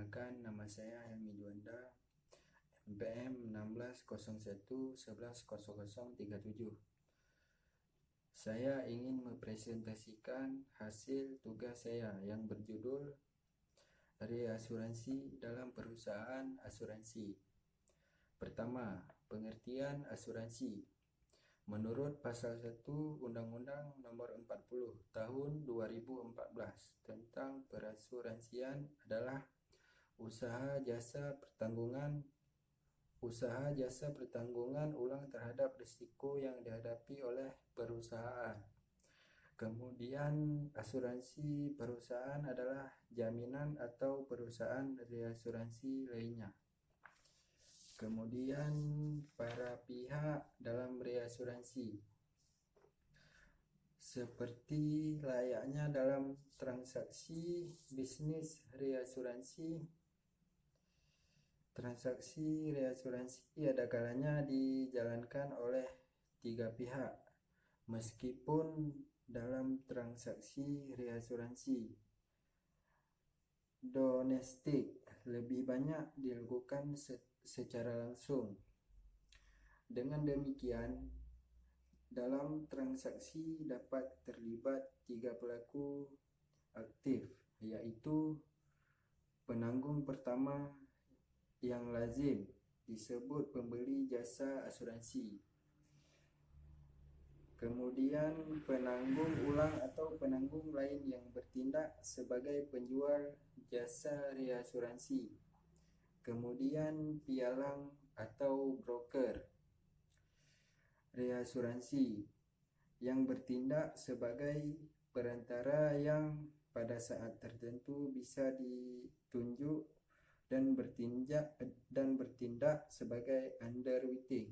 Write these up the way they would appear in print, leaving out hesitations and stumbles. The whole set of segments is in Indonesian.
Perkenalkan, nama saya Helmi Juanda, NPM 1601110037. Saya ingin mempresentasikan hasil tugas saya yang berjudul Reasuransi dalam Perusahaan Asuransi. Pertama, pengertian asuransi. Menurut Pasal 1 Undang-Undang Nomor 40 Tahun 2014 tentang perasuransian adalah usaha jasa pertanggungan ulang terhadap risiko yang dihadapi oleh perusahaan. Kemudian asuransi perusahaan adalah jaminan atau perusahaan reasuransi lainnya. Kemudian para pihak dalam reasuransi, seperti layaknya dalam transaksi bisnis reasuransi. Transaksi reasuransi ada kalanya dijalankan oleh tiga pihak, meskipun dalam transaksi reasuransi domestik lebih banyak dilakukan secara langsung. Dengan demikian, dalam transaksi dapat terlibat tiga pelaku aktif, yaitu penanggung pertama yang lazim disebut pembeli jasa asuransi. Kemudian penanggung ulang atau penanggung lain yang bertindak sebagai penjual jasa reasuransi. Kemudian pialang atau broker reasuransi yang bertindak sebagai perantara yang pada saat tertentu bisa ditunjuk dan bertindak sebagai underwriting.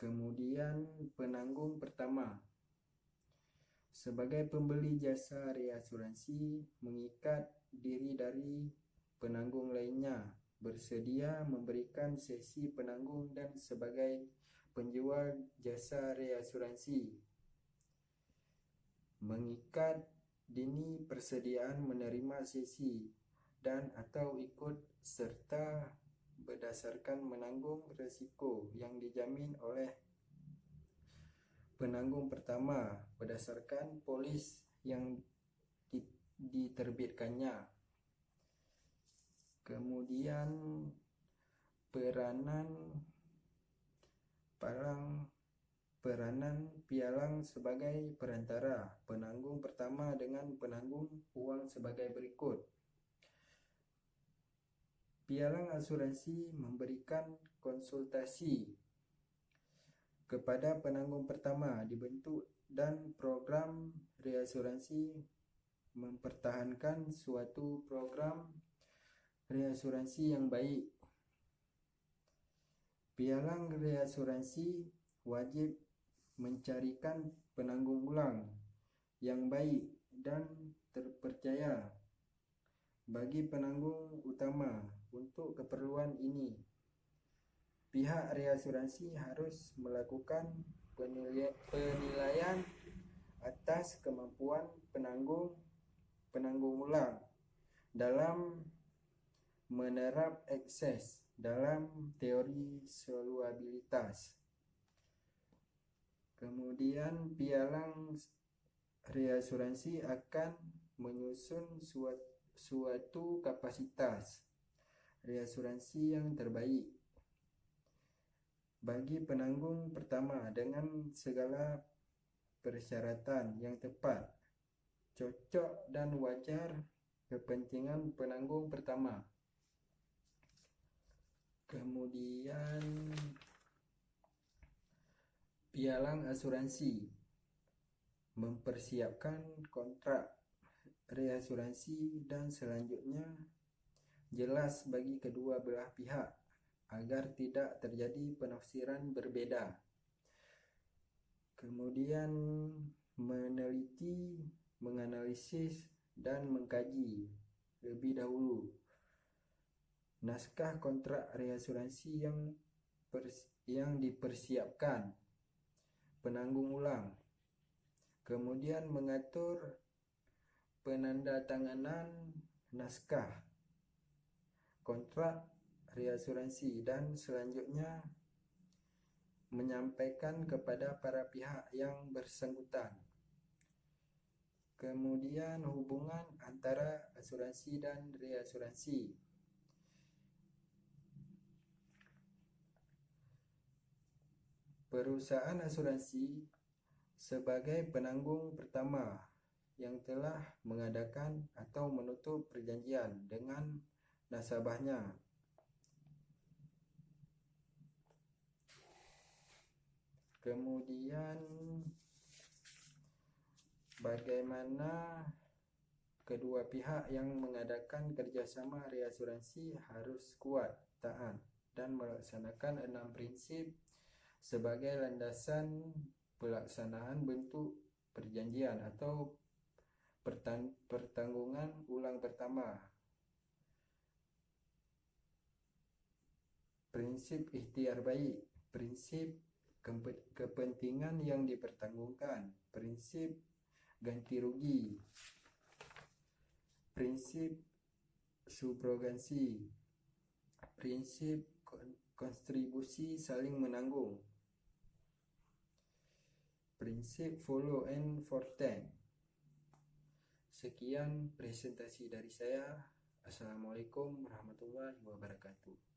Kemudian penanggung pertama sebagai pembeli jasa reasuransi mengikat diri dari penanggung lainnya bersedia memberikan sesi penanggung dan sebagai penjual jasa reasuransi mengikat dini persediaan menerima sesi dan atau ikut serta berdasarkan menanggung risiko yang dijamin oleh penanggung pertama berdasarkan polis yang diterbitkannya. Kemudian peranan pialang sebagai perantara penanggung pertama dengan penanggung uang sebagai berikut. Pialang asuransi memberikan konsultasi kepada penanggung pertama dibentuk dan program reasuransi mempertahankan suatu program reasuransi yang baik. Pialang reasuransi wajib mencarikan penanggung ulang yang baik dan terpercaya bagi penanggung utama. Untuk keperluan ini, pihak reasuransi harus melakukan penilaian atas kemampuan penanggung ulang dalam menerap ekses dalam teori solubilitas. Kemudian pialang reasuransi akan menyusun suatu kapasitas reasuransi yang terbaik bagi penanggung pertama dengan segala persyaratan yang tepat, cocok dan wajar kepentingan penanggung pertama. Kemudian pialang asuransi mempersiapkan kontrak reasuransi dan selanjutnya jelas bagi kedua belah pihak agar tidak terjadi penafsiran berbeda. Kemudian meneliti, menganalisis dan mengkaji lebih dahulu naskah kontrak reasuransi yang dipersiapkan penanggung ulang. Kemudian mengatur penandatanganan naskah kontrak reasuransi, dan selanjutnya menyampaikan kepada para pihak yang bersangkutan. Kemudian hubungan antara asuransi dan reasuransi. Perusahaan asuransi sebagai penanggung pertama yang telah mengadakan atau menutup perjanjian dengan nasabahnya. Kemudian bagaimana kedua pihak yang mengadakan kerjasama reasuransi harus kuat, taat, dan melaksanakan 6 prinsip sebagai landasan pelaksanaan bentuk perjanjian atau pertanggungan ulang pertama. Prinsip ikhtiar baik, prinsip kepentingan yang dipertanggungkan, prinsip ganti rugi, prinsip subrogasi, prinsip kontribusi saling menanggung, prinsip follow and forten. Sekian presentasi dari saya. Assalamualaikum warahmatullahi wabarakatuh.